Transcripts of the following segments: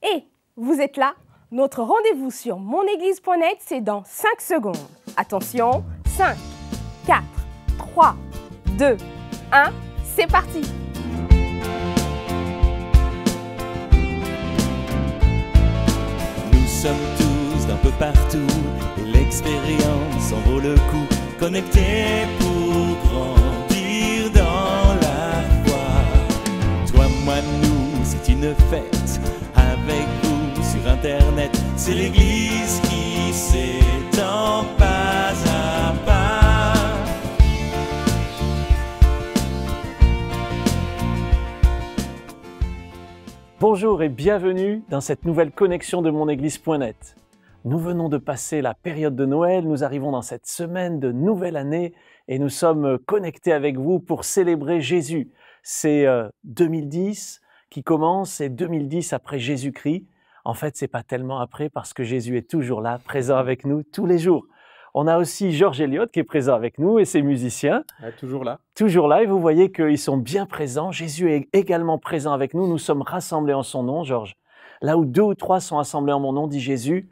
Et vous êtes là? Notre rendez-vous sur monéglise.net, c'est dans 5 secondes. Attention, 5, 4, 3, 2, 1, c'est parti! Nous sommes tous d'un peu partout, et l'expérience en vaut le coup. Connectés pour grandir dans la foi. Toi, moi, nous, c'est une fête. Avec vous sur Internet, c'est l'Église qui s'étend pas à pas. Bonjour et bienvenue dans cette nouvelle connexion de monéglise.net. Nous venons de passer la période de Noël, nous arrivons dans cette semaine de nouvelle année et nous sommes connectés avec vous pour célébrer Jésus. C'est 2010 qui commence, c'est 2010 après Jésus-Christ. En fait, c'est pas tellement après parce que Jésus est toujours là, présent avec nous tous les jours. On a aussi Georges Elliott qui est présent avec nous et ses musiciens. Toujours là. Toujours là et vous voyez qu'ils sont bien présents. Jésus est également présent avec nous. Nous sommes rassemblés en son nom, Georges. Là où 2 ou 3 sont assemblés en mon nom, dit Jésus,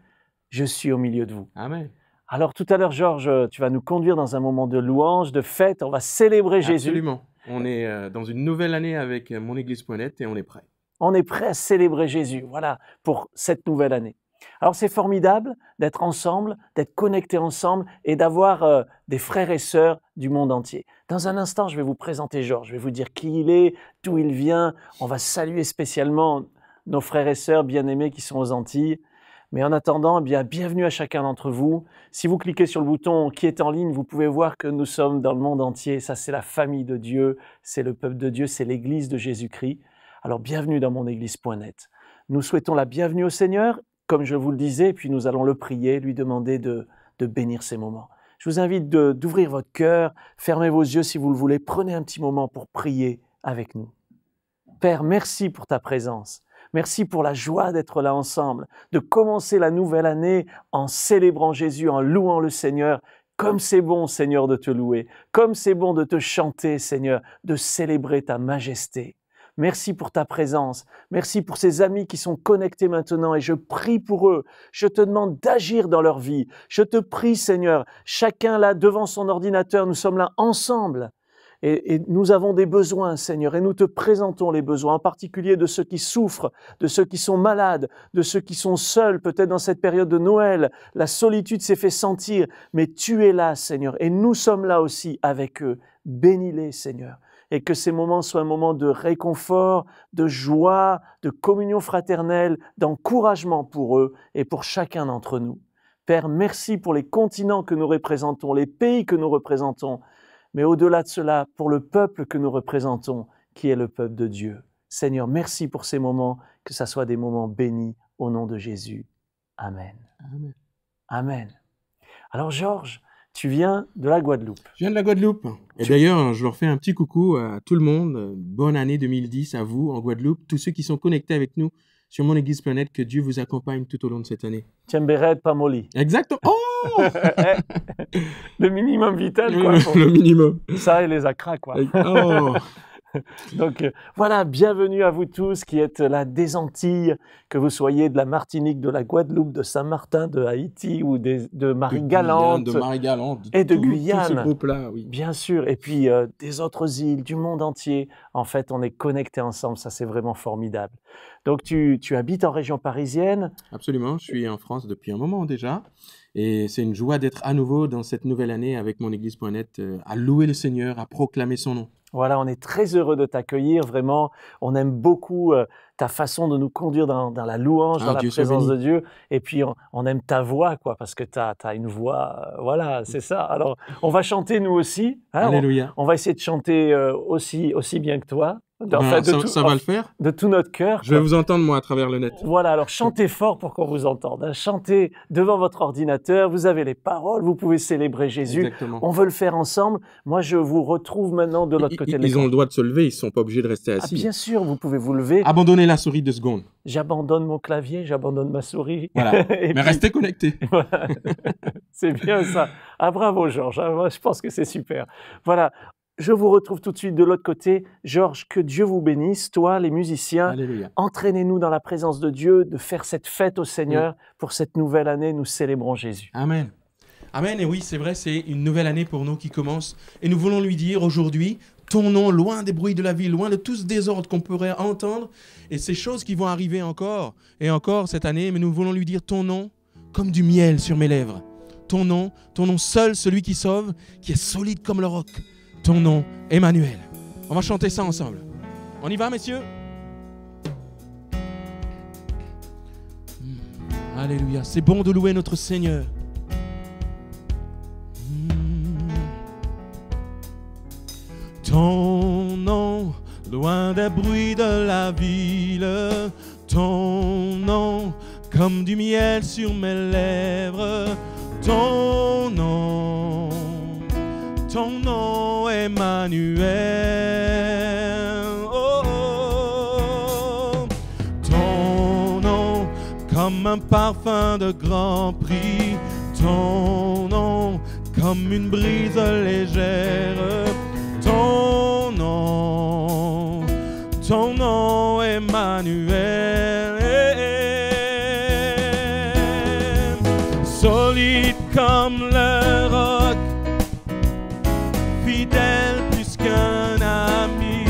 je suis au milieu de vous. Amen. Alors tout à l'heure, Georges, tu vas nous conduire dans un moment de louange, de fête. On va célébrer Jésus. Absolument. On est dans une nouvelle année avec monéglise.net et on est prêt. On est prêt à célébrer Jésus, voilà, pour cette nouvelle année. Alors c'est formidable d'être ensemble, d'être connectés ensemble et d'avoir des frères et sœurs du monde entier. Dans un instant, je vais vous présenter Georges, je vais vous dire qui il est, d'où il vient. On va saluer spécialement nos frères et sœurs bien-aimés qui sont aux Antilles. Mais en attendant, eh bien, bienvenue à chacun d'entre vous. Si vous cliquez sur le bouton qui est en ligne, vous pouvez voir que nous sommes dans le monde entier. Ça, c'est la famille de Dieu, c'est le peuple de Dieu, c'est l'Église de Jésus-Christ. Alors, bienvenue dans monéglise.net. Nous souhaitons la bienvenue au Seigneur, comme je vous le disais, puis nous allons le prier, lui demander de bénir ces moments. Je vous invite d'ouvrir votre cœur, fermez vos yeux si vous le voulez, prenez un petit moment pour prier avec nous. Père, merci pour ta présence. Merci pour la joie d'être là ensemble, de commencer la nouvelle année en célébrant Jésus, en louant le Seigneur. Comme c'est bon, Seigneur, de te louer. Comme c'est bon de te chanter, Seigneur, de célébrer ta majesté. Merci pour ta présence. Merci pour ces amis qui sont connectés maintenant et je prie pour eux. Je te demande d'agir dans leur vie. Je te prie, Seigneur, chacun là devant son ordinateur, nous sommes là ensemble. Et nous avons des besoins, Seigneur, et nous te présentons les besoins, en particulier de ceux qui souffrent, de ceux qui sont malades, de ceux qui sont seuls, peut-être dans cette période de Noël. La solitude s'est fait sentir, mais tu es là, Seigneur, et nous sommes là aussi avec eux. Bénis-les, Seigneur, et que ces moments soient un moment de réconfort, de joie, de communion fraternelle, d'encouragement pour eux et pour chacun d'entre nous. Père, merci pour les continents que nous représentons, les pays que nous représentons, mais au-delà de cela, pour le peuple que nous représentons, qui est le peuple de Dieu. Seigneur, merci pour ces moments, que ce soit des moments bénis au nom de Jésus. Amen. Amen. Amen. Alors Georges, tu viens de la Guadeloupe. Je viens de la Guadeloupe. Et d'ailleurs, je leur fais un petit coucou à tout le monde. Bonne année 2010 à vous en Guadeloupe, tous ceux qui sont connectés avec nous sur monéglise.net, que Dieu vous accompagne tout au long de cette année. Tiemberet Pamoli. Exactement. Oh Le minimum vital, quoi. Le minimum. Ça et les acras, quoi. Oh. Donc voilà, bienvenue à vous tous qui êtes là des Antilles, que vous soyez de la Martinique, de la Guadeloupe, de Saint-Martin, de Haïti ou de Marie-Galante. De Marie-Galante. Et de Guyane. Tout ce groupe-là, oui. Bien sûr. Et puis des autres îles, du monde entier. En fait, on est connectés ensemble. Ça, c'est vraiment formidable. Donc, tu habites en région parisienne. Absolument. Je suis en France depuis un moment déjà. Et c'est une joie d'être à nouveau dans cette nouvelle année avec monéglise.net, à louer le Seigneur, à proclamer son nom. Voilà, on est très heureux de t'accueillir, vraiment. On aime beaucoup ta façon de nous conduire dans la louange, dans la présence de Dieu. Et puis, on aime ta voix, quoi, parce que tu as une voix, voilà, c'est ça. Alors, on va chanter nous aussi. Hein, Alléluia. On va essayer de chanter aussi bien que toi. Ça va le faire. De tout notre cœur. Je vais vous entendre, moi, à travers le net. Voilà, alors chantez fort pour qu'on vous entende. Hein. Chantez devant votre ordinateur, vous avez les paroles, vous pouvez célébrer Jésus. Exactement. On veut le faire ensemble. Moi, je vous retrouve maintenant de l'autre côté de l'écran. Ils ont le droit de se lever, ils ne sont pas obligés de rester assis. Bien sûr, vous pouvez vous lever. Abandonnez la souris 2 secondes. J'abandonne mon clavier, j'abandonne ma souris. Voilà, mais restez connectés. Voilà. C'est bien ça. Ah, bravo Georges, je pense que c'est super. Voilà. Je vous retrouve tout de suite de l'autre côté. Georges, que Dieu vous bénisse. Toi, les musiciens, Alléluia. entraînez-nous dans la présence de Dieu, de faire cette fête au Seigneur. Pour cette nouvelle année, nous célébrons Jésus. Amen. Amen. Et oui, c'est vrai, c'est une nouvelle année pour nous qui commence. Et nous voulons lui dire aujourd'hui, ton nom, loin des bruits de la ville, loin de tout ce désordre qu'on pourrait entendre, et ces choses qui vont arriver encore et encore cette année, mais nous voulons lui dire ton nom comme du miel sur mes lèvres. Ton nom seul, celui qui sauve, qui est solide comme le roc. Ton nom, Emmanuel. On va chanter ça ensemble. On y va, messieurs? Alléluia. C'est bon de louer notre Seigneur. Ton nom, loin des bruits de la ville, ton nom, comme du miel sur mes lèvres, ton nom, Emmanuel. Oh, oh. Ton nom, comme un parfum de grand prix, ton nom, comme une brise légère. Ton nom, Emmanuel, solide comme le roc, fidèle plus qu'un ami,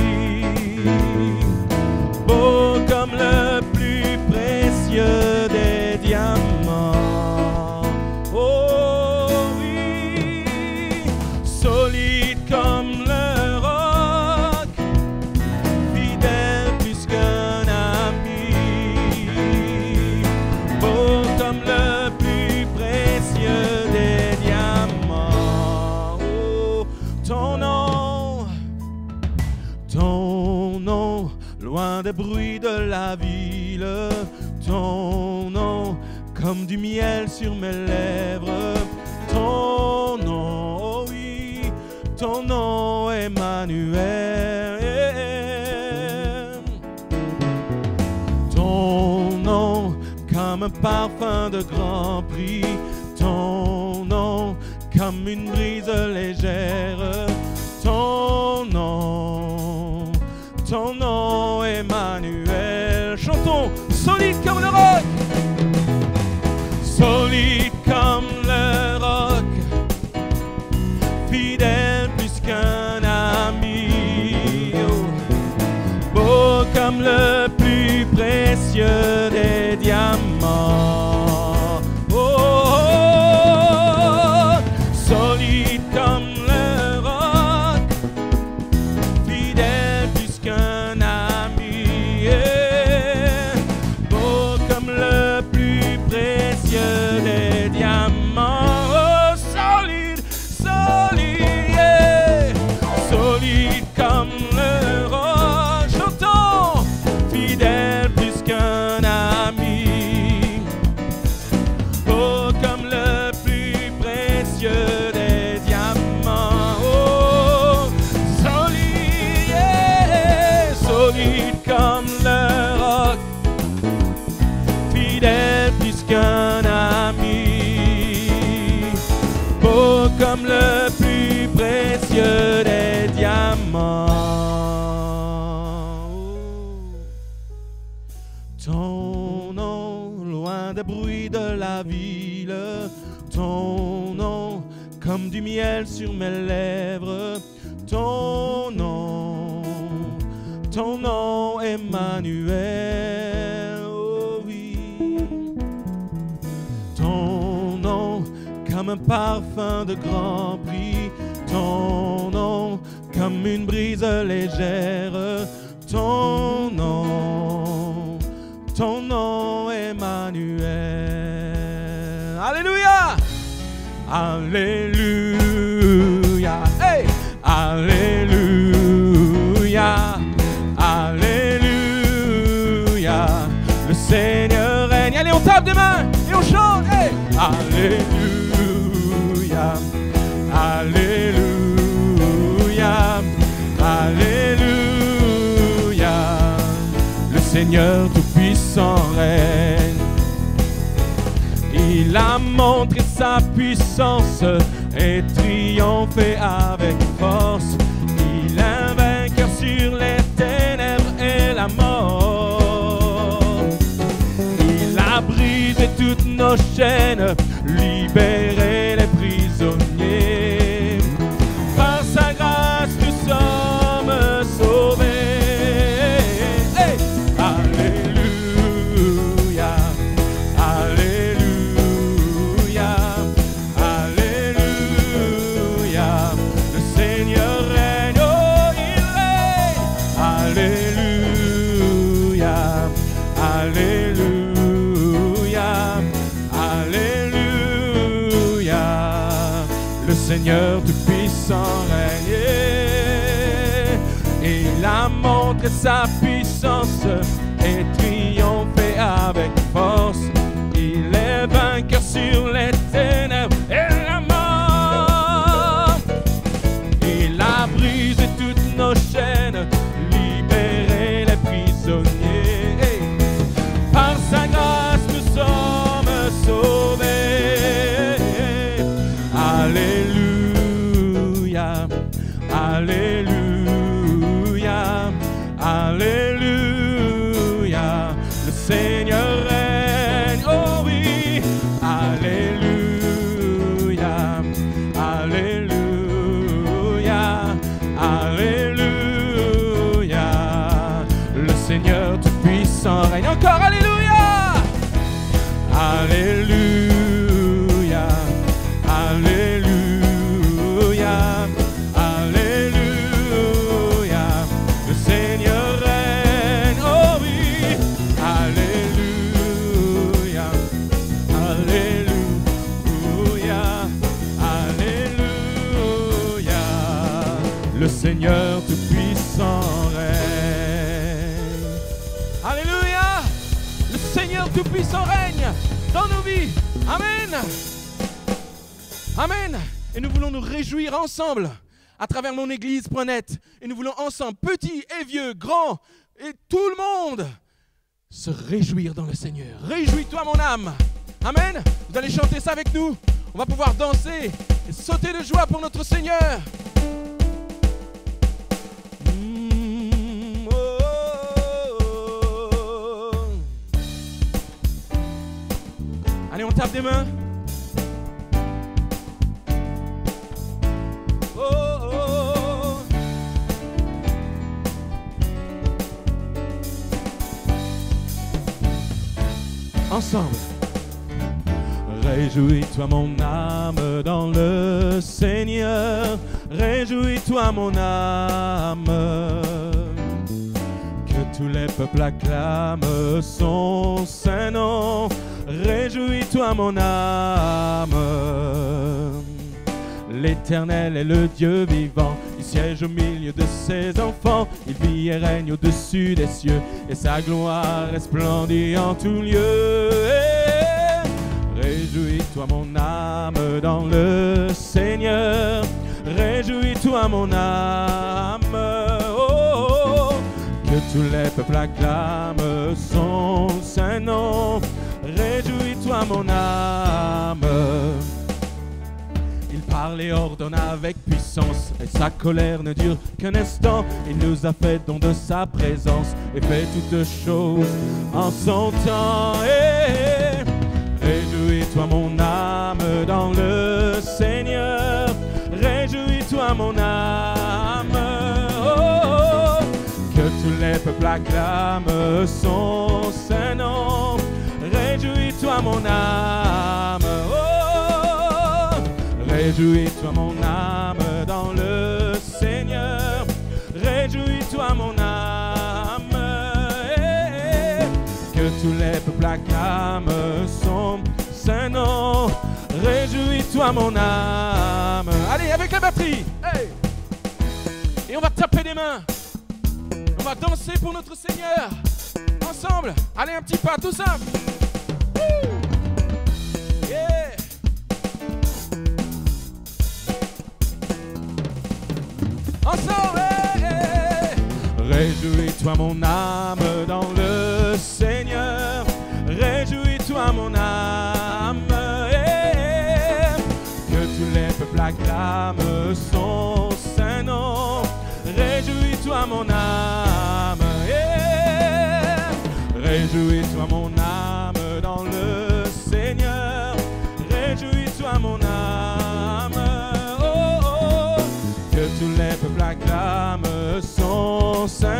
beau comme le plus précieux des diamants. Oh oui, solide comme le roc, fidèle plus qu'un ami, beau comme le plus précieux des diamants. Oh, ton nom, loin des bruits de la ville, ton nom, comme du miel sur mes lèvres, ton nom, oh oui, ton nom, Emmanuel. Ton nom, comme un parfum de grand prix, ton nom, comme une brise légère, ton nom, Emmanuel. Chantons, solide comme le roc, solide comme le roc, fidèle plus qu'un ami, oh, beau comme le plus précieux des diamants. Oh, oh, oh, solide comme le roc, fidèle plus qu'un ami, yeah, beau comme le plus précieux des diamants. Oh, solide, yeah, solide comme le roc. Chantons, fidèle plus qu'un ami, beau comme le plus précieux des diamants. Oh, solide, yeah, solide comme le roc, fidèle plus qu'un ami, beau comme le plus précieux des diamants. Ton nom, loin des bruits de la ville, ton nom, comme du miel sur mes lèvres, ton nom, Emmanuel. Oh oui, ton nom, comme un parfum de grand prix, ton nom, comme une brise légère, ton nom, Emmanuel. Alléluia, alléluia, hey, alléluia, alléluia. Le Seigneur règne. Allez, on tape des mains et on chante. Hey, alléluia, alléluia, alléluia. Le Seigneur Tout-Puissant règne. Il a montré sa puissance et triomphé avec force. nos chaînes, libérer les prisonniers. Par sa grâce, nous sommes sauvés. Hey! Alléluia, Alléluia, Alléluia. Le Seigneur règne, oh, il règne. Alléluia, Alléluia, Alléluia. Le Seigneur tout-puissant règne. Il a montré sa puissance et triomphé avec force. Il est vainqueur sur les ténèbres et la mort. Il a brisé toutes nos chaînes, libéré les prisonniers. Par sa grâce, nous sommes sauvés. Alléluia, Alléluia, Alléluia. Le Seigneur règne, oh oui. Alléluia, Alléluia, Alléluia. Le Seigneur tout-puissant règne encore, Alléluia. Alléluia, Alléluia, Alléluia. Le Seigneur règne, oh oui. Alléluia, Alléluia, Alléluia. Le Seigneur tout-puissant règne. Alléluia. Le Seigneur tout-puissant règne dans nos vies. Amen. Amen. Et nous voulons nous réjouir ensemble à travers mon église.net. Et nous voulons ensemble, petits et vieux, grands, et tout le monde, se réjouir dans le Seigneur. Réjouis-toi mon âme. Amen. Vous allez chanter ça avec nous. On va pouvoir danser et sauter de joie pour notre Seigneur. Allez, on tape des mains. Oh, oh, oh. Ensemble. Réjouis-toi mon âme dans le Seigneur. Réjouis-toi mon âme. Que tous les peuples acclament son saint nom. Réjouis-toi mon âme. L'Éternel est le Dieu vivant. Il siège au milieu de ses enfants. Il vit et règne au-dessus des cieux. Et sa gloire resplendit en tout lieu. Réjouis-toi mon âme dans le Seigneur. Réjouis-toi mon âme. Oh, oh, oh. Que tous les peuples acclament son saint nom. Réjouis-toi mon âme. Il parle et ordonne avec puissance, et sa colère ne dure qu'un instant. Il nous a fait don de sa présence et fait toutes choses en son temps. Réjouis-toi mon âme dans le Seigneur. Réjouis-toi mon âme. Oh, oh, oh. Que tous les peuples acclament son saint nom. Réjouis-toi mon âme. Oh, réjouis-toi mon âme dans le Seigneur. Réjouis-toi mon âme. Que tous les peuples acclament son saint nom. Réjouis-toi mon âme. Allez, avec la batterie. Hey. Et on va taper des mains. On va danser pour notre Seigneur. Ensemble. Allez, un petit pas, tout simple. Yeah. Ensemble. Réjouis-toi mon âme dans le Seigneur. Réjouis-toi mon âme. Que tous les peuples acclament son saint nom. Réjouis-toi mon âme. Réjouis-toi mon âme dans le Seigneur.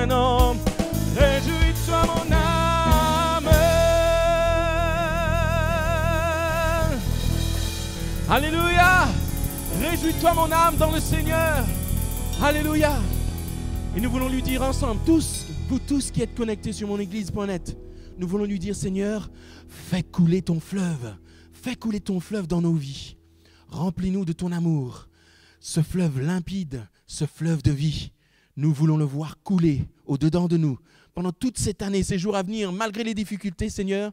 nom. Réjouis-toi mon âme. Alléluia. Réjouis-toi mon âme dans le Seigneur. Alléluia. Et nous voulons lui dire ensemble, tous, vous tous qui êtes connectés sur monéglise.net, nous voulons lui dire, Seigneur, fais couler ton fleuve. Fais couler ton fleuve dans nos vies. Remplis-nous de ton amour. Ce fleuve limpide, ce fleuve de vie, nous voulons le voir couler au-dedans de nous. Pendant toute cette année, ces jours à venir, malgré les difficultés, Seigneur,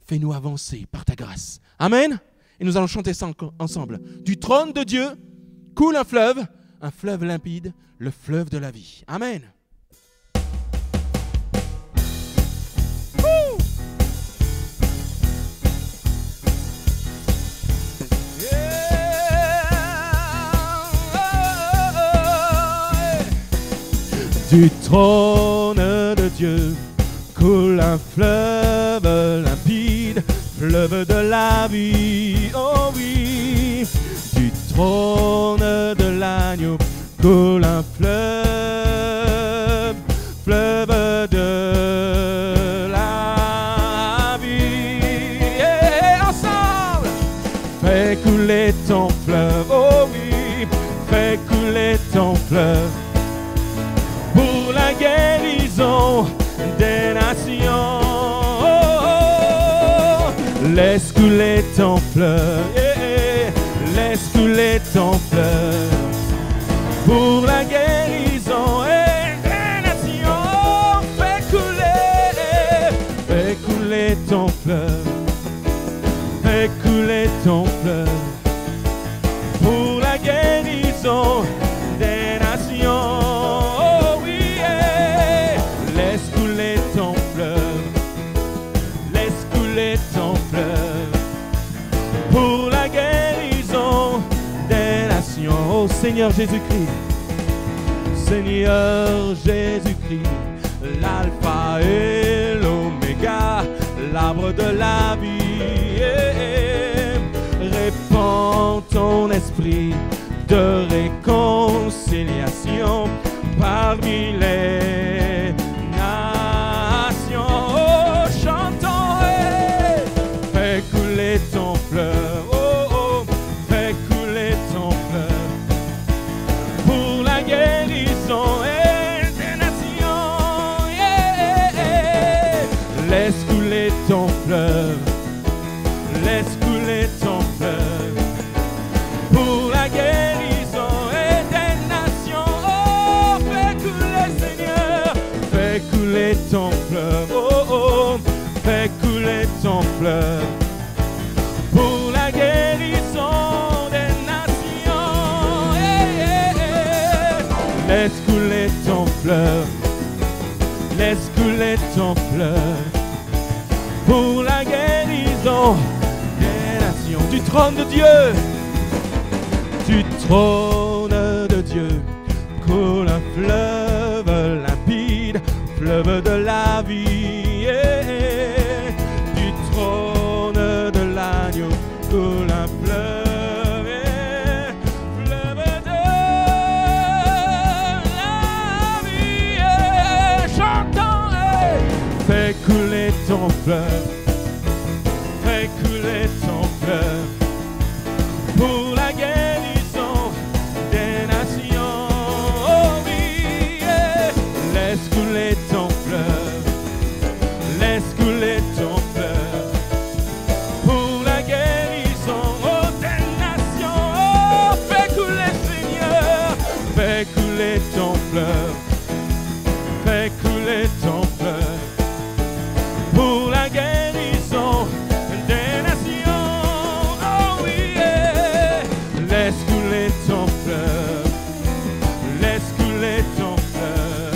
fais-nous avancer par ta grâce. Amen. Et nous allons chanter ça ensemble. Du trône de Dieu coule un fleuve limpide, le fleuve de la vie. Amen. Du trône de Dieu coule un fleuve limpide, fleuve de la vie, oh oui. Du trône de l'agneau coule un fleuve, fleuve de la vie. Et ensemble, fais couler ton fleuve, oh oui, fais couler ton fleuve. Pour la guérison des nations, oh, oh, oh. Laisse couler ton fleuve, laisse couler ton fleuve. Pour la guérison des nations, fais couler ton fleuve, fais couler ton fleuve. Pour la guérison des nations. Pour la guérison des nations, oh Seigneur Jésus-Christ, Seigneur Jésus-Christ, l'alpha et l'oméga, l'arbre de la vie, répands ton esprit de réconciliation parmi les nations. Oh, chantons, fais couler ton fleuve, oh, oh, fais couler ton fleuve. Pour la guérison des nations, laisse couler ton fleuve, laisse couler ton fleuve. Pour la guérison des nations, oh, fais couler Seigneur, fais couler ton fleuve, oh, oh, fais couler ton fleuve. Pour la guérison des nations, laisse couler ton fleuve, laisse couler ton fleuve. Pour la guérison des nations, du trône de Dieu, du trône de Dieu coule un fleuve limpide, fleuve de la vie. Du trône de l'agneau coule un fleuve, fleuve de la vie. Chantons, fais couler ton fleuve, fais couler ton fleuve. Pour la guérison des nations, oh oui, laisse couler ton fleuve, laisse couler ton fleuve. Pour la guérison des nations, oh, fais couler Seigneur, fais couler ton fleuve, fais couler ton fleuve. Pour la guérison des nations, oh oui, laisse couler ton fleuve, laisse couler ton fleuve.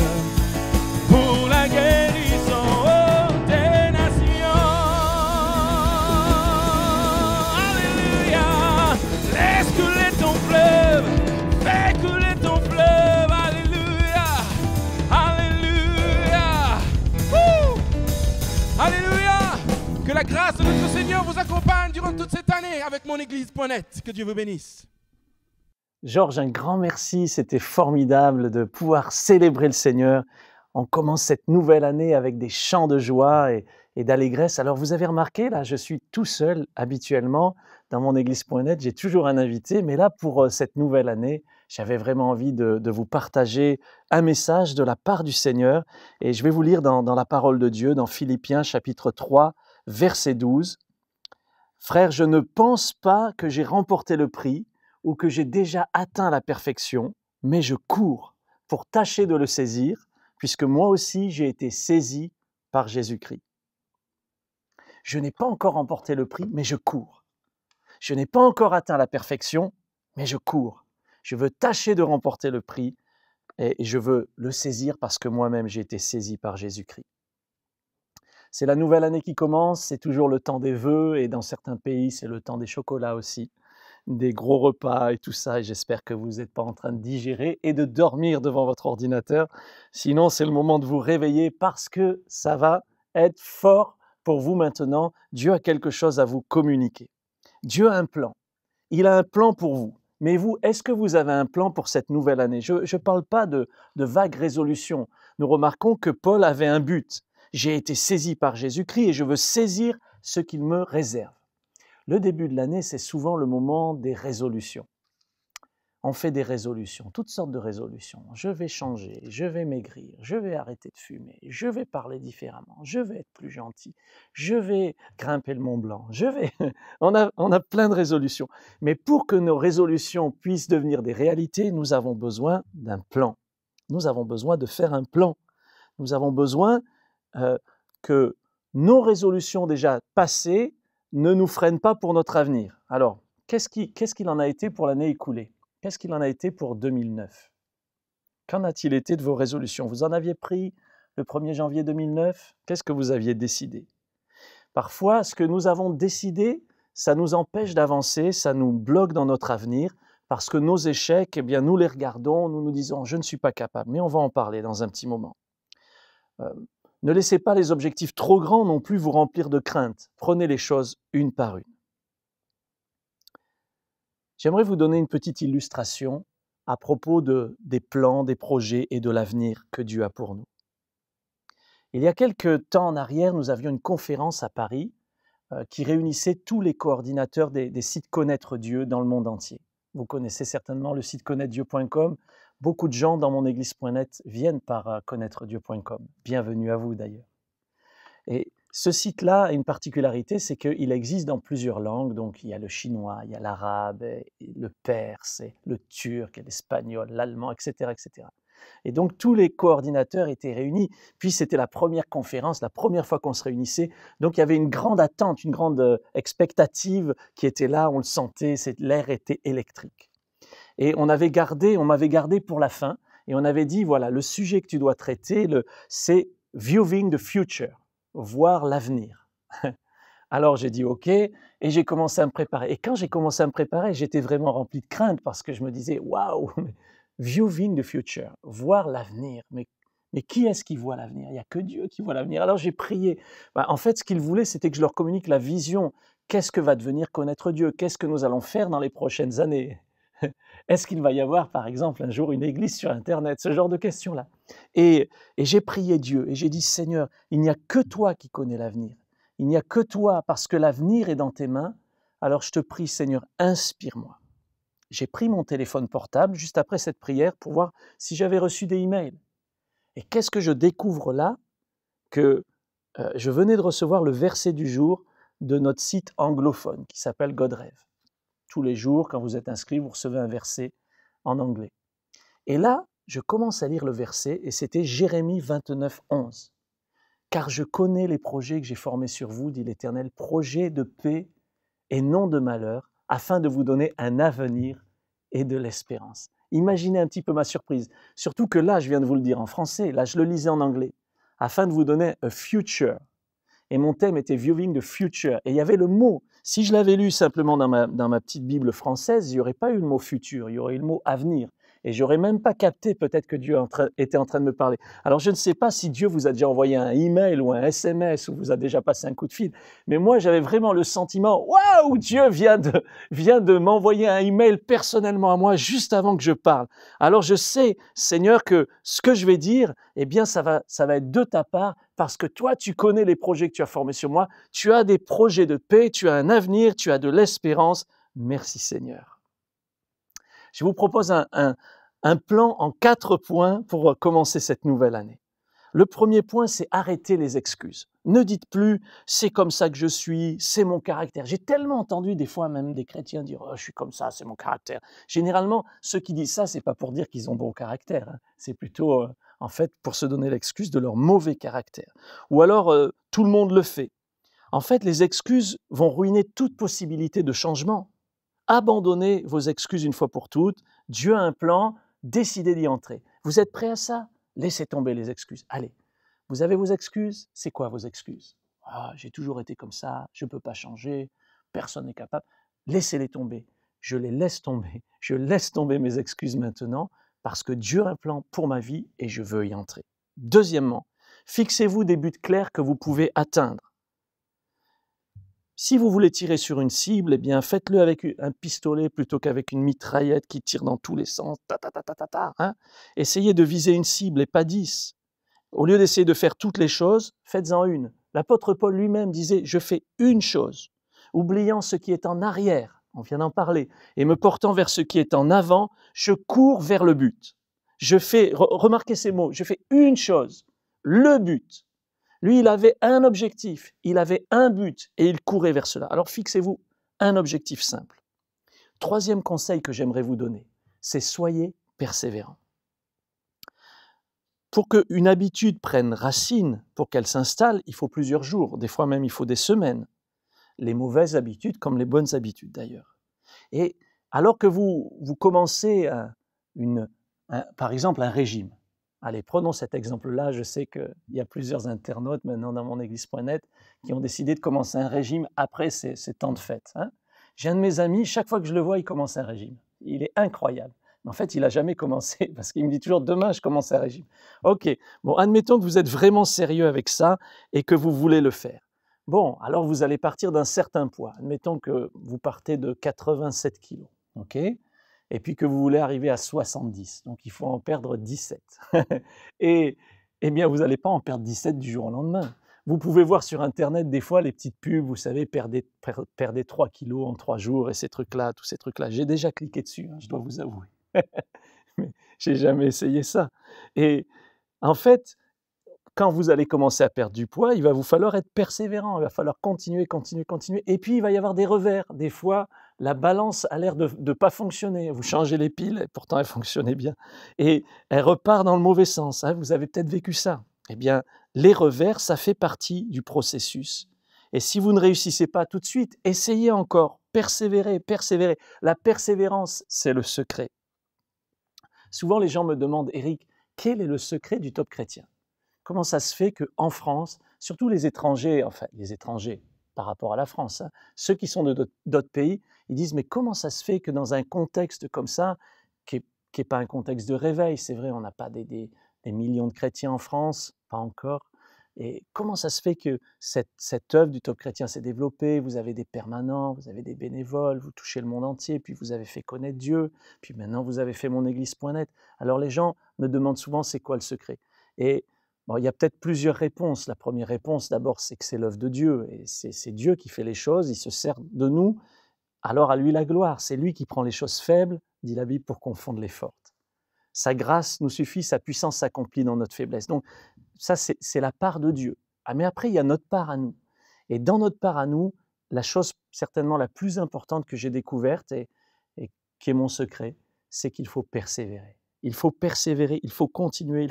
Pour la guérison des nations, alléluia, laisse couler ton fleuve, fais couler ton fleuve, alléluia, alléluia, alléluia. Que la grâce de notre Seigneur vous accompagne durant toute cette année avec monéglise.net. Que Dieu vous bénisse. Georges, un grand merci, c'était formidable de pouvoir célébrer le Seigneur on commence cette nouvelle année avec des chants de joie et d'allégresse. Alors vous avez remarqué, là, je suis tout seul habituellement dans mon église.net, j'ai toujours un invité, mais là, pour cette nouvelle année, j'avais vraiment envie de vous partager un message de la part du Seigneur. Et je vais vous lire dans la parole de Dieu, dans Philippiens chapitre 3, verset 12. « Frères, je ne pense pas que j'ai remporté le prix ou que j'ai déjà atteint la perfection, mais je cours pour tâcher de le saisir, puisque moi aussi j'ai été saisi par Jésus-Christ. Je n'ai pas encore remporté le prix, mais je cours. Je n'ai pas encore atteint la perfection, mais je cours. Je veux tâcher de remporter le prix et je veux le saisir parce que moi-même j'ai été saisi par Jésus-Christ. » C'est la nouvelle année qui commence, c'est toujours le temps des vœux et dans certains pays c'est le temps des chocolats aussi, des gros repas et tout ça, et j'espère que vous n'êtes pas en train de digérer et de dormir devant votre ordinateur. Sinon, c'est le moment de vous réveiller parce que ça va être fort pour vous maintenant. Dieu a quelque chose à vous communiquer. Dieu a un plan. Il a un plan pour vous. Mais vous, est-ce que vous avez un plan pour cette nouvelle année? Je ne parle pas de vagues résolutions. Nous remarquons que Paul avait un but. J'ai été saisi par Jésus-Christ et je veux saisir ce qu'il me réserve. Le début de l'année, c'est souvent le moment des résolutions. On fait des résolutions, toutes sortes de résolutions. Je vais changer, je vais maigrir, je vais arrêter de fumer, je vais parler différemment, je vais être plus gentil, je vais grimper le Mont Blanc, on a plein de résolutions. Mais pour que nos résolutions puissent devenir des réalités, nous avons besoin d'un plan. Nous avons besoin de faire un plan. Nous avons besoin que nos résolutions déjà passées ne nous freinent pas pour notre avenir. Alors, qu'est-ce qu'il en a été pour l'année écoulée? Qu'est-ce qu'il en a été pour 2009? Qu'en a-t-il été de vos résolutions? Vous en aviez pris le 1er janvier 2009? Qu'est-ce que vous aviez décidé? Parfois, ce que nous avons décidé, ça nous empêche d'avancer, ça nous bloque dans notre avenir, parce que nos échecs, eh bien, nous les regardons, nous nous disons « je ne suis pas capable », mais on va en parler dans un petit moment. Ne laissez pas les objectifs trop grands non plus vous remplir de crainte. Prenez les choses une par une. J'aimerais vous donner une petite illustration à propos des plans, des projets et de l'avenir que Dieu a pour nous. Il y a quelques temps en arrière, nous avions une conférence à Paris qui réunissait tous les coordinateurs des sites Connaître Dieu dans le monde entier. Vous connaissez certainement le site connaîtredieu.com. Beaucoup de gens dans mon église.net viennent par connaîtredieu.com. Bienvenue à vous d'ailleurs. Et ce site-là a une particularité, c'est qu'il existe dans plusieurs langues. Donc il y a le chinois, il y a l'arabe, le perse, le turc, l'espagnol, l'allemand, etc., etc. Et donc tous les coordinateurs étaient réunis. Puis c'était la première conférence, la première fois qu'on se réunissait. Donc il y avait une grande attente, une grande expectative qui était là. On le sentait, l'air était électrique. Et on m'avait gardé pour la fin. Et on avait dit, voilà, le sujet que tu dois traiter, c'est « Viewing the Future », voir l'avenir. Alors j'ai dit OK, et j'ai commencé à me préparer. Et quand j'ai commencé à me préparer, j'étais vraiment rempli de crainte parce que je me disais, waouh, viewing the future, voir l'avenir. Mais qui est-ce qui voit l'avenir? Il n'y a que Dieu qui voit l'avenir. Alors j'ai prié. En fait, ce qu'il voulait, c'était que je leur communique la vision. Qu'est-ce que va devenir connaître Dieu? Qu'est-ce que nous allons faire dans les prochaines années? Est-ce qu'il va y avoir, par exemple, un jour une église sur Internet? Ce genre de questions-là. Et j'ai prié Dieu et j'ai dit, Seigneur, il n'y a que toi qui connais l'avenir. Il n'y a que toi, parce que l'avenir est dans tes mains. Alors je te prie, Seigneur, inspire-moi. J'ai pris mon téléphone portable juste après cette prière pour voir si j'avais reçu des emails. Et qu'est-ce que je découvre là? Que je venais de recevoir le verset du jour de notre site anglophone qui s'appelle Godrève. Tous les jours, quand vous êtes inscrit, vous recevez un verset en anglais. Et là, je commence à lire le verset et c'était Jérémie 29, 11. « Car je connais les projets que j'ai formés sur vous, dit l'Éternel, projets de paix et non de malheur, afin de vous donner un avenir et de l'espérance. » Imaginez un petit peu ma surprise. Surtout que là, je viens de vous le dire en français, là je le lisais en anglais. Afin de vous donner a future. Et mon thème était Viewing the Future. Et il y avait le mot. Si je l'avais lu simplement dans ma petite Bible française, il n'y aurait pas eu le mot futur, il y aurait eu le mot avenir. et j'aurais même pas capté peut-être que Dieu était en train de me parler. Alors je ne sais pas si Dieu vous a déjà envoyé un email ou un SMS ou vous a déjà passé un coup de fil, mais moi j'avais vraiment le sentiment, waouh, Dieu vient de m'envoyer un email personnellement à moi juste avant que je parle. Alors je sais, Seigneur, que ce que je vais dire, eh bien ça va être de ta part, parce que toi tu connais les projets que tu as formés sur moi, tu as des projets de paix, tu as un avenir, tu as de l'espérance. Merci Seigneur. Je vous propose un plan en 4 points pour commencer cette nouvelle année. Le premier point, c'est arrêter les excuses. Ne dites plus « c'est comme ça que je suis, c'est mon caractère ». J'ai tellement entendu des fois même des chrétiens dire « oh, je suis comme ça, c'est mon caractère ». Généralement, ceux qui disent ça, c'est pas pour dire qu'ils ont bon caractère, hein. C'est plutôt en fait pour se donner l'excuse de leur mauvais caractère. Ou alors tout le monde le fait. En fait, les excuses vont ruiner toute possibilité de changement. Abandonnez vos excuses une fois pour toutes. Dieu a un plan, décidez d'y entrer. Vous êtes prêts à ça? Laissez tomber les excuses. Allez, vous avez vos excuses? C'est quoi vos excuses? Ah, j'ai toujours été comme ça, je ne peux pas changer, personne n'est capable. Laissez-les tomber. Je les laisse tomber. Je laisse tomber mes excuses maintenant parce que Dieu a un plan pour ma vie et je veux y entrer. Deuxièmement, fixez-vous des buts clairs que vous pouvez atteindre. Si vous voulez tirer sur une cible, eh bien faites-le avec un pistolet plutôt qu'avec une mitraillette qui tire dans tous les sens. Hein. Essayez de viser une cible et pas 10. Au lieu d'essayer de faire toutes les choses, faites-en une. L'apôtre Paul lui-même disait « je fais une chose », oubliant ce qui est en arrière, on vient d'en parler, et me portant vers ce qui est en avant, je cours vers le but. Remarquez ces mots, je fais une chose, le but. Lui, il avait un objectif, il avait un but et il courait vers cela. Alors fixez-vous un objectif simple. Troisième conseil que j'aimerais vous donner, c'est soyez persévérants. Pour qu'une habitude prenne racine, pour qu'elle s'installe, il faut plusieurs jours, des fois même il faut des semaines. Les mauvaises habitudes comme les bonnes habitudes d'ailleurs. Et alors que vous commencez par exemple un régime, allez, prenons cet exemple-là, je sais qu'il y a plusieurs internautes maintenant dans monéglise.net qui ont décidé de commencer un régime après ces temps de fête. Hein. J'ai un de mes amis, chaque fois que je le vois, il commence un régime. Il est incroyable. Mais en fait, il n'a jamais commencé parce qu'il me dit toujours « demain, je commence un régime ». Ok, bon, admettons que vous êtes vraiment sérieux avec ça et que vous voulez le faire. Bon, alors vous allez partir d'un certain poids. Admettons que vous partez de 87 kilos, ok ? Et puis que vous voulez arriver à 70, donc il faut en perdre 17. Et eh bien, vous n'allez pas en perdre 17 du jour au lendemain. Vous pouvez voir sur Internet des fois les petites pubs, vous savez, perdez 3 kilos en 3 jours et ces trucs-là, tous ces trucs-là. J'ai déjà cliqué dessus, hein, je dois vous avouer. Mais j'ai jamais essayé ça. Et en fait, quand vous allez commencer à perdre du poids, il va vous falloir être persévérant, il va falloir continuer. Et puis, il va y avoir des revers. Des fois, la balance a l'air de ne pas fonctionner. Vous changez les piles, et pourtant elle fonctionnait bien. Et elle repart dans le mauvais sens. Hein, vous avez peut-être vécu ça. Eh bien, les revers, ça fait partie du processus. Et si vous ne réussissez pas tout de suite, essayez encore. Persévérez. La persévérance, c'est le secret. Souvent, les gens me demandent, Éric, quel est le secret du top chrétien ? Comment ça se fait qu'en France, surtout les étrangers, enfin les étrangers par rapport à la France, hein, ceux qui sont d'autres pays, ils disent mais comment ça se fait que dans un contexte comme ça, qui n'est pas un contexte de réveil, c'est vrai, on n'a pas des millions de chrétiens en France, pas encore, et comment ça se fait que cette œuvre du top chrétien s'est développée, vous avez des permanents, vous avez des bénévoles, vous touchez le monde entier, puis vous avez fait connaître Dieu, puis maintenant vous avez fait monéglise.net. Alors les gens me demandent souvent c'est quoi le secret ? Et bon, il y a peut-être plusieurs réponses. La première réponse, d'abord, c'est que c'est l'œuvre de Dieu. Et c'est Dieu qui fait les choses, il se sert de nous. Alors à lui la gloire. C'est lui qui prend les choses faibles, dit la Bible, pour confondre les fortes. Sa grâce nous suffit, sa puissance s'accomplit dans notre faiblesse. Donc ça, c'est la part de Dieu. Ah, mais après, il y a notre part à nous. Et dans notre part à nous, la chose certainement la plus importante que j'ai découverte et qui est mon secret, c'est qu'il faut persévérer. Il faut persévérer, il faut continuer.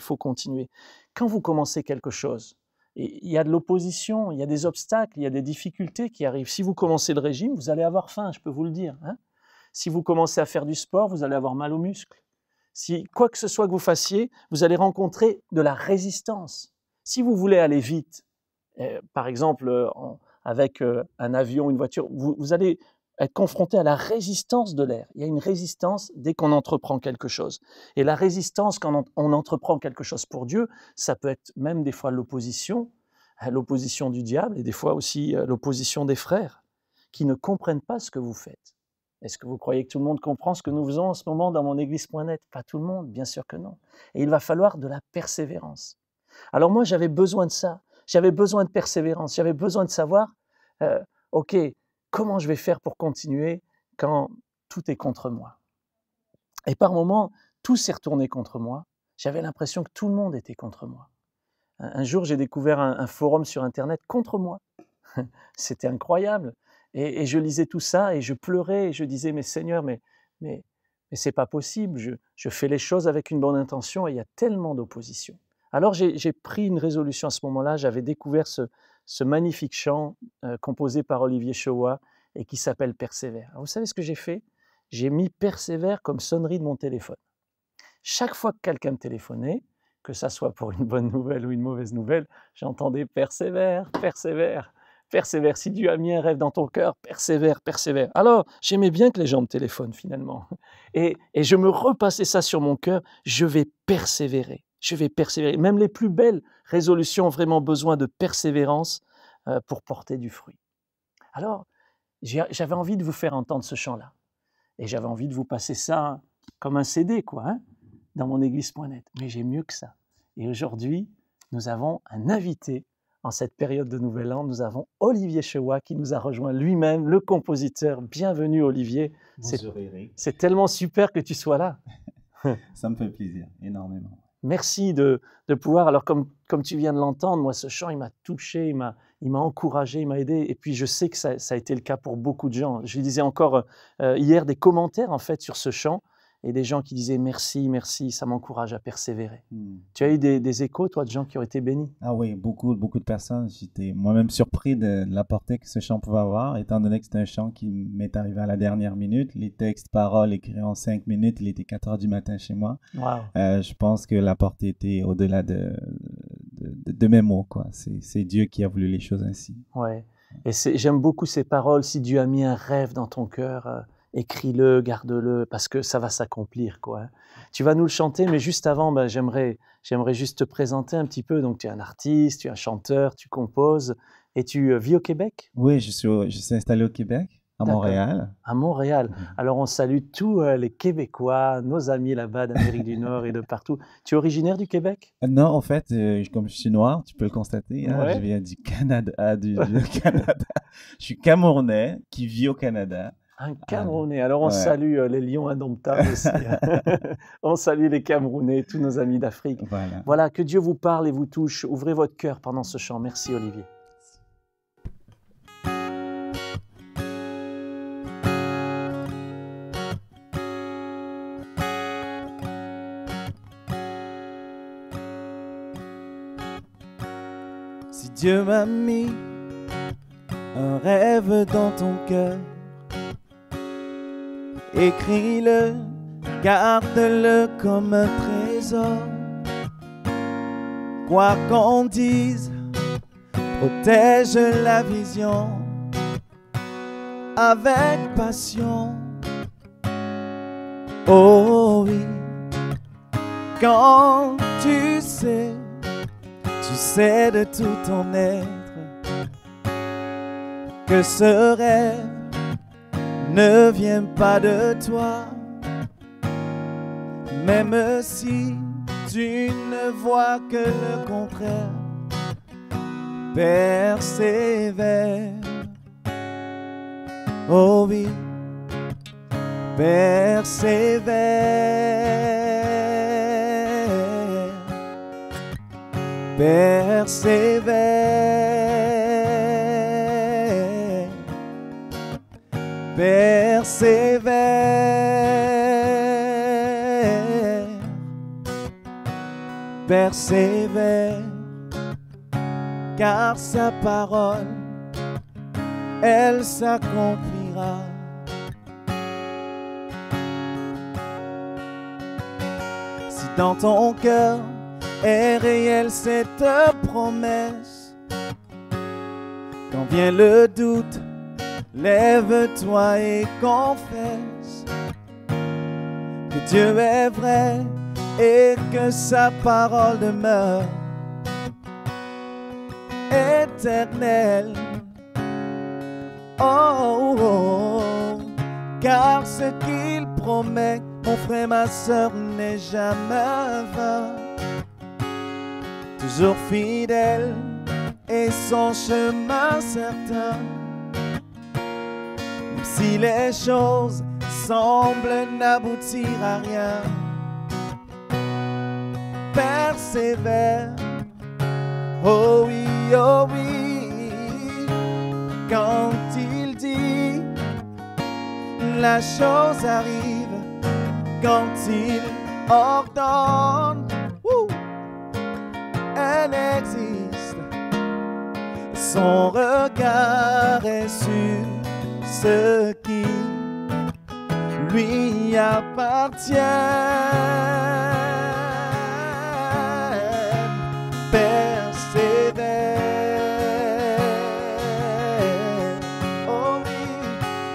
Quand vous commencez quelque chose, il y a de l'opposition, il y a des obstacles, il y a des difficultés qui arrivent. Si vous commencez le régime, vous allez avoir faim, je peux vous le dire. Hein. Si vous commencez à faire du sport, vous allez avoir mal aux muscles. Si quoi que ce soit que vous fassiez, vous allez rencontrer de la résistance. Si vous voulez aller vite, par exemple avec un avion, une voiture, vous allez être confronté à la résistance de l'air. Il y a une résistance dès qu'on entreprend quelque chose. Et la résistance quand on entreprend quelque chose pour Dieu, ça peut être même des fois l'opposition du diable et des fois aussi l'opposition des frères qui ne comprennent pas ce que vous faites. Est-ce que vous croyez que tout le monde comprend ce que nous faisons en ce moment dans monéglise.net? Pas tout le monde, bien sûr que non. Et il va falloir de la persévérance. Alors moi, j'avais besoin de ça. J'avais besoin de persévérance. J'avais besoin de savoir, OK, comment je vais faire pour continuer quand tout est contre moi? Et par moments, tout s'est retourné contre moi. J'avais l'impression que tout le monde était contre moi. Un jour, j'ai découvert un forum sur Internet contre moi. C'était incroyable. Et je lisais tout ça et je pleurais et je disais, mais Seigneur, mais c'est pas possible. Je fais les choses avec une bonne intention et il y a tellement d'opposition. Alors j'ai pris une résolution à ce moment-là. J'avais découvert ce magnifique chant composé par Olivier Chowa et qui s'appelle Persévère. Alors, vous savez ce que j'ai fait? J'ai mis Persévère comme sonnerie de mon téléphone. Chaque fois que quelqu'un me téléphonait, que ça soit pour une bonne nouvelle ou une mauvaise nouvelle, j'entendais Persévère, persévère, persévère. Si Dieu a mis un rêve dans ton cœur, persévère, persévère. Alors, j'aimais bien que les gens me téléphonent finalement. Et je me repassais ça sur mon cœur, je vais persévérer. Je vais persévérer. Même les plus belles résolutions ont vraiment besoin de persévérance pour porter du fruit. Alors, j'avais envie de vous faire entendre ce chant-là. Et j'avais envie de vous passer ça comme un CD, dans monéglise.net. Mais j'ai mieux que ça. Et aujourd'hui, nous avons un invité en cette période de Nouvel An. Nous avons Olivier Chowa qui nous a rejoint lui-même, le compositeur. Bienvenue Olivier. Bonjour Eric. C'est tellement super que tu sois là. Ça me fait plaisir, énormément. Merci de pouvoir, alors comme tu viens de l'entendre, moi ce chant il m'a touché, il m'a encouragé, il m'a aidé et puis je sais que ça a été le cas pour beaucoup de gens. Je lisais encore hier des commentaires en fait sur ce chant et des gens qui disaient merci, merci, ça m'encourage à persévérer. Tu as eu des échos toi de gens qui ont été bénis? Ah oui, beaucoup de personnes. J'étais moi-même surpris de la portée que ce chant pouvait avoir, étant donné que c'est un chant qui m'est arrivé à la dernière minute. Les textes, paroles écrits en 5 minutes, il était 4 heures du matin chez moi. Wow. Je pense que la portée était au-delà de mes mots, C'est Dieu qui a voulu les choses ainsi. Ouais. Et j'aime beaucoup ces paroles. Si Dieu a mis un rêve dans ton cœur, écris-le, garde-le, parce que ça va s'accomplir, Tu vas nous le chanter, mais juste avant, j'aimerais juste te présenter un petit peu. Donc, tu es un artiste, tu es un chanteur, tu composes, et tu vis au Québec? Oui, je suis installé au Québec, à Montréal. À Montréal. Alors, on salue tous les Québécois, nos amis là-bas d'Amérique du Nord et de partout. Tu es originaire du Québec? Non, en fait, comme je suis noir, tu peux le constater, Ouais. Je viens du Canada, du Canada. Je suis Camerounais qui vit au Canada. Un Camerounais. Alors, on Ouais. salue les lions indomptables aussi. On salue les Camerounais, tous nos amis d'Afrique. Voilà. Voilà, que Dieu vous parle et vous touche. Ouvrez votre cœur pendant ce chant. Merci, Olivier. Si Dieu m'a mis un rêve dans ton cœur, écris-le, garde-le comme un trésor. Quoi qu'on dise, protège la vision avec passion. Oh oui, quand tu sais de tout ton être que ce rêve ne vient pas de toi, même si tu ne vois que le contraire. Persévère, oh oui, persévère. Persévère, persévère, persévère, car sa parole, elle s'accomplira. Si dans ton cœur est réelle cette promesse, quand vient le doute, Lève-toi et confesse que Dieu est vrai et que sa parole demeure éternelle. Oh, oh, oh. Car ce qu'il promet, mon frère, ma sœur, n'est jamais vain. Toujours fidèle et son chemin certain. Même si les choses semblent n'aboutir à rien, persévère. Oh oui, oh oui. Quand il dit, la chose arrive. Quand il ordonne, elle existe. Son regard est sur ce qui lui appartient. Persévère, oh oui,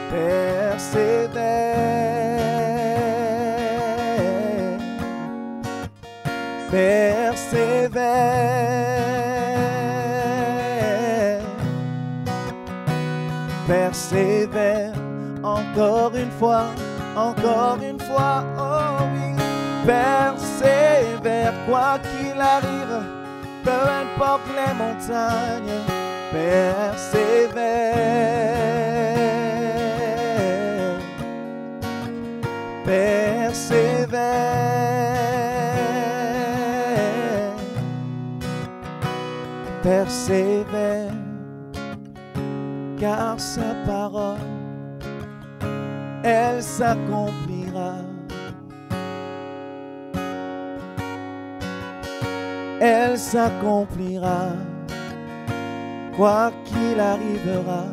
persévère, persévère, persévère, encore une fois, oh oui, persévère, quoi qu'il arrive, peu importe les montagnes, persévère, persévère, persévère, car sa parole, elle s'accomplira. Elle s'accomplira, quoi qu'il arrivera,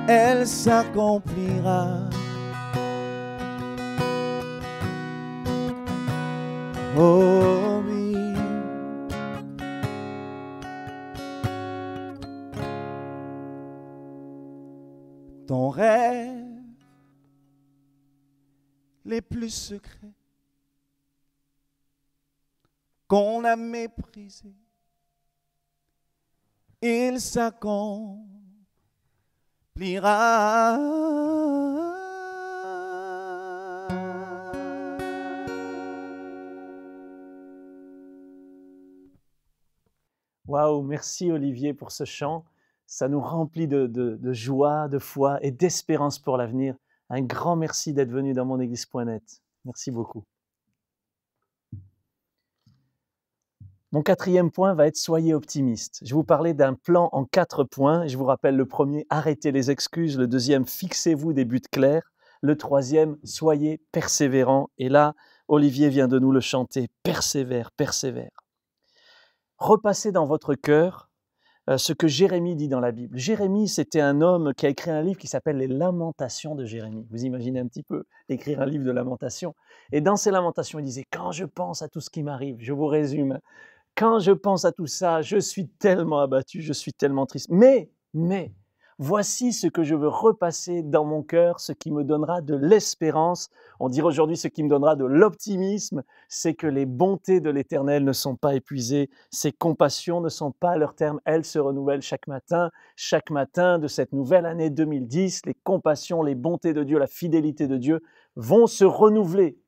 elle s'accomplira. Oh oui. Ton rêve les plus secrets qu'on a méprisé, il s'accomplira. Waouh, merci Olivier pour ce chant. Ça nous remplit de joie, de foi et d'espérance pour l'avenir. Un grand merci d'être venu dans monéglise.net. Merci beaucoup. Mon 4e point va être « Soyez optimiste ». Je vais vous parler d'un plan en 4 points. Je vous rappelle le premier, arrêtez les excuses. Le deuxième, fixez-vous des buts clairs. Le troisième, soyez persévérants. Et là, Olivier vient de nous le chanter, persévère, persévère. Repassez dans votre cœur ce que Jérémie dit dans la Bible. Jérémie, c'était un homme qui a écrit un livre qui s'appelle « Les Lamentations de Jérémie ». Vous imaginez un petit peu écrire un livre de lamentations. Et dans ces lamentations, il disait « Quand je pense à tout ce qui m'arrive », je vous résume, « Quand je pense à tout ça, je suis tellement abattu, je suis tellement triste. Mais, voici ce que je veux repasser dans mon cœur, ce qui me donnera de l'espérance. » On dirait aujourd'hui ce qui me donnera de l'optimisme, c'est que les bontés de l'Éternel ne sont pas épuisées, ses compassions ne sont pas à leur terme, elles se renouvellent chaque matin de cette nouvelle année 2010, les compassions, les bontés de Dieu, la fidélité de Dieu vont se renouveler.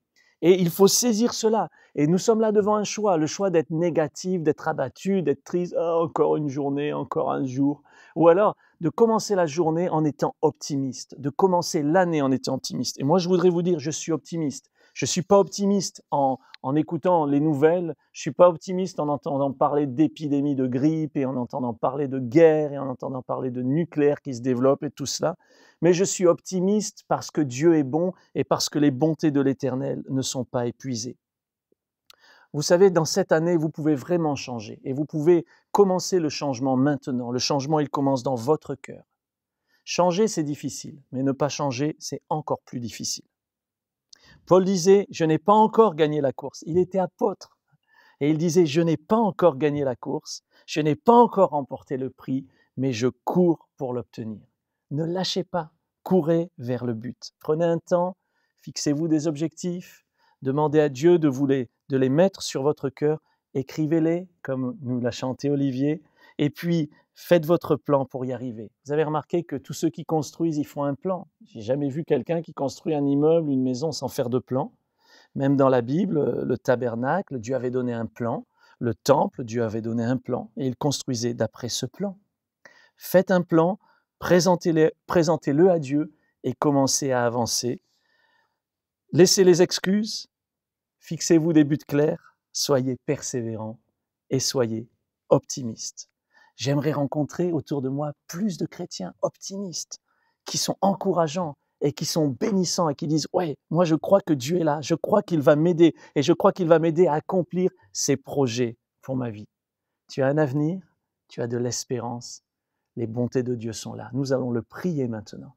Et il faut saisir cela. Et nous sommes là devant un choix, le choix d'être négatif, d'être abattu, d'être triste, encore une journée, encore un jour. Ou alors de commencer la journée en étant optimiste, de commencer l'année en étant optimiste. Et moi, je voudrais vous dire, je suis optimiste. Je ne suis pas optimiste en écoutant les nouvelles, je ne suis pas optimiste en entendant parler d'épidémies de grippe et en entendant parler de guerre et en entendant parler de nucléaire qui se développe et tout cela. Mais je suis optimiste parce que Dieu est bon et parce que les bontés de l'Éternel ne sont pas épuisées. Vous savez, dans cette année, vous pouvez vraiment changer et vous pouvez commencer le changement maintenant. Le changement, il commence dans votre cœur. Changer, c'est difficile, mais ne pas changer, c'est encore plus difficile. Paul disait, je n'ai pas encore gagné la course. Il était apôtre et il disait, je n'ai pas encore gagné la course, je n'ai pas encore remporté le prix, mais je cours pour l'obtenir. Ne lâchez pas, courez vers le but. Prenez un temps, fixez-vous des objectifs, demandez à Dieu de les mettre sur votre cœur, écrivez-les, comme nous l'a chanté Olivier, et puis faites votre plan pour y arriver. Vous avez remarqué que tous ceux qui construisent, ils font un plan. J'ai jamais vu quelqu'un qui construit un immeuble, une maison sans faire de plan. Même dans la Bible, le tabernacle, Dieu avait donné un plan. Le temple, Dieu avait donné un plan et il construisait d'après ce plan. Faites un plan, présentez-le à Dieu et commencez à avancer. Laissez les excuses, fixez-vous des buts clairs, soyez persévérants et soyez optimistes. J'aimerais rencontrer autour de moi plus de chrétiens optimistes qui sont encourageants et qui sont bénissants et qui disent « Ouais, moi je crois que Dieu est là, je crois qu'il va m'aider et je crois qu'il va m'aider à accomplir ses projets pour ma vie. » Tu as un avenir, tu as de l'espérance, les bontés de Dieu sont là. Nous allons le prier maintenant.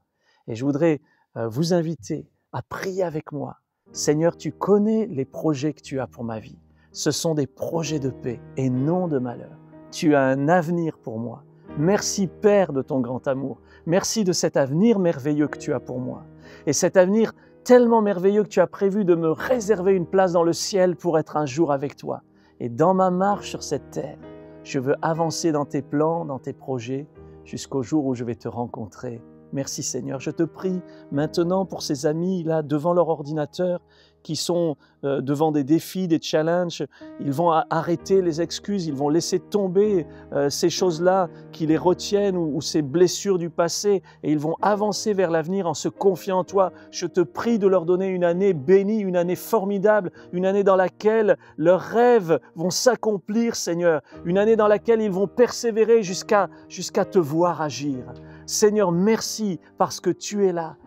Et je voudrais vous inviter à prier avec moi. Seigneur, tu connais les projets que tu as pour ma vie. Ce sont des projets de paix et non de malheur. Tu as un avenir pour moi. Merci Père de ton grand amour. Merci de cet avenir merveilleux que tu as pour moi. Et cet avenir tellement merveilleux que tu as prévu de me réserver une place dans le ciel pour être un jour avec toi. Et dans ma marche sur cette terre, je veux avancer dans tes plans, dans tes projets, jusqu'au jour où je vais te rencontrer. Merci Seigneur. Je te prie maintenant pour ces amis là devant leur ordinateur qui sont devant des défis, des challenges. Ils vont arrêter les excuses, ils vont laisser tomber ces choses-là qui les retiennent ou ces blessures du passé et ils vont avancer vers l'avenir en se confiant en toi. Je te prie de leur donner une année bénie, une année formidable, une année dans laquelle leurs rêves vont s'accomplir, Seigneur. Une année dans laquelle ils vont persévérer jusqu'à te voir agir. Seigneur, merci parce que tu es là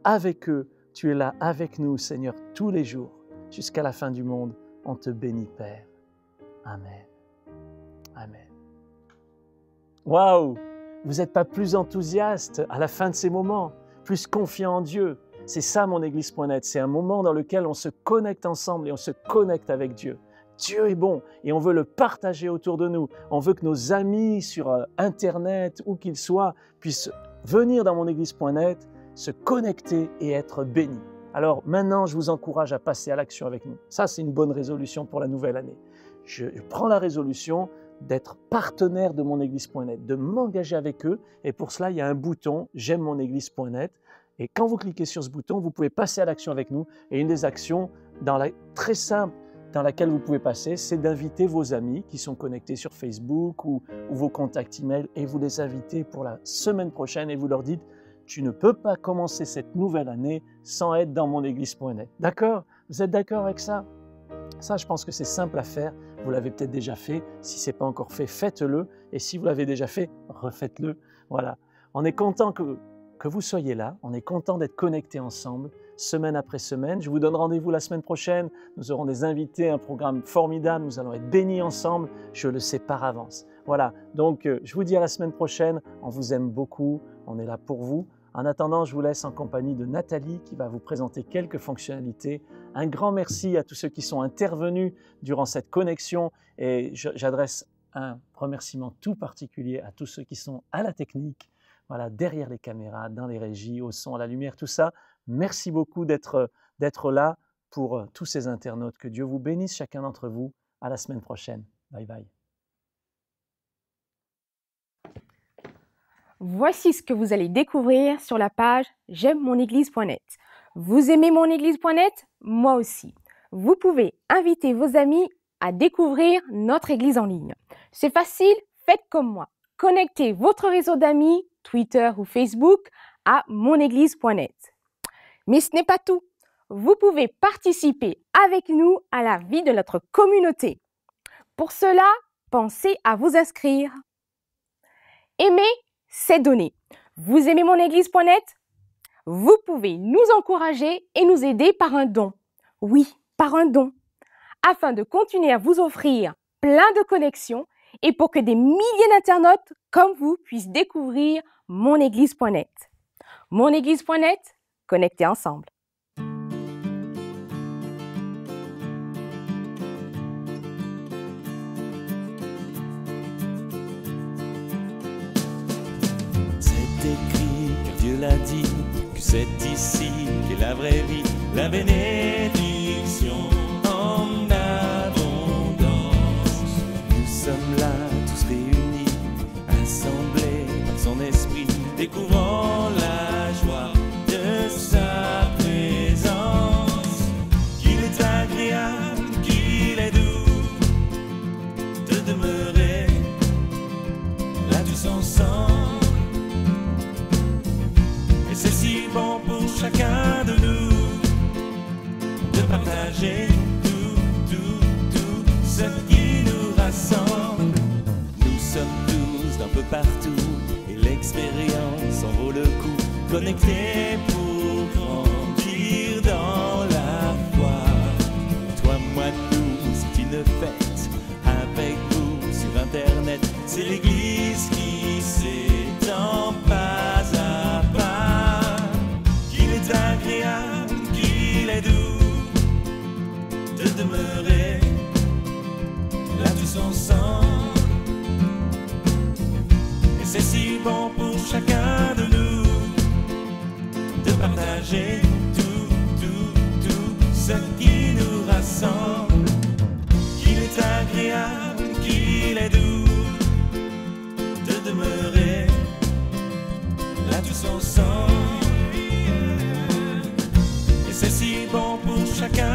avec eux. Tu es là avec nous, Seigneur, tous les jours, jusqu'à la fin du monde. On te bénit, Père. Amen. Amen. Waouh! Vous n'êtes pas plus enthousiaste à la fin de ces moments, plus confiant en Dieu. C'est ça, mon Église.net. C'est un moment dans lequel on se connecte ensemble et on se connecte avec Dieu. Dieu est bon et on veut le partager autour de nous. On veut que nos amis sur Internet, où qu'ils soient, puissent venir dans mon Église.net, se connecter et être bénis. Alors maintenant, je vous encourage à passer à l'action avec nous. Ça, c'est une bonne résolution pour la nouvelle année. Je prends la résolution d'être partenaire de mon Église.net, de m'engager avec eux. Et pour cela, il y a un bouton « J'aime mon Église.net ». Et quand vous cliquez sur ce bouton, vous pouvez passer à l'action avec nous. Et une des actions très simple dans laquelle vous pouvez passer, c'est d'inviter vos amis qui sont connectés sur Facebook ou vos contacts email et vous les invitez pour la semaine prochaine et vous leur dites tu ne peux pas commencer cette nouvelle année sans être dans mon Église.net. D'accord? Vous êtes d'accord avec ça? Ça, je pense que c'est simple à faire. Vous l'avez peut-être déjà fait. Si ce n'est pas encore fait, faites-le. Et si vous l'avez déjà fait, refaites-le. Voilà. On est content que vous soyez là. On est content d'être connectés ensemble, semaine après semaine. Je vous donne rendez-vous la semaine prochaine. Nous aurons des invités, un programme formidable. Nous allons être bénis ensemble. Je le sais par avance. Voilà. Donc, je vous dis à la semaine prochaine. On vous aime beaucoup. On est là pour vous. En attendant, je vous laisse en compagnie de Nathalie qui va vous présenter quelques fonctionnalités. Un grand merci à tous ceux qui sont intervenus durant cette connexion et j'adresse un remerciement tout particulier à tous ceux qui sont à la technique, voilà, derrière les caméras, dans les régies, au son, à la lumière, tout ça. Merci beaucoup d'être là pour tous ces internautes. Que Dieu vous bénisse chacun d'entre vous. À la semaine prochaine. Bye bye. Voici ce que vous allez découvrir sur la page j'aime mon église.net. Vous aimez mon église.net? Moi aussi. Vous pouvez inviter vos amis à découvrir notre église en ligne. C'est facile, faites comme moi. Connectez votre réseau d'amis, Twitter ou Facebook, à monéglise.net. Mais ce n'est pas tout. Vous pouvez participer avec nous à la vie de notre communauté. Pour cela, pensez à vous inscrire. Aimez, c'est donné. Vous aimez mon église.net? Vous pouvez nous encourager et nous aider par un don. Oui, par un don. Afin de continuer à vous offrir plein de connexions et pour que des milliers d'internautes comme vous puissent découvrir mon église.net. Mon église.net, connectés ensemble. C'est écrit C'est ici qu'est la vraie vie, la bénédiction en abondance. Nous sommes là tous réunis, assemblés par son esprit, découvrant la joie de sa présence. Qu'il est agréable, qu'il est doux de demeurer là tous ensemble. Et c'est si bon pour chacun de nous de partager tout ce qui nous rassemble. Nous sommes tous d'un peu partout et l'expérience en vaut le coup. Connectés pour grandir dans la foi. Toi, moi, nous, c'est une fête avec vous sur Internet. C'est l'Église qui s'étend pas à pas. Qu'il est agréable, qu'il est doux de demeurer là tous ensemble. Et c'est si bon pour chacun de nous de partager tout ce qui nous rassemble. Qu'il est agréable, qu'il est doux de demeurer là tous ensemble. Et c'est si bon pour chacun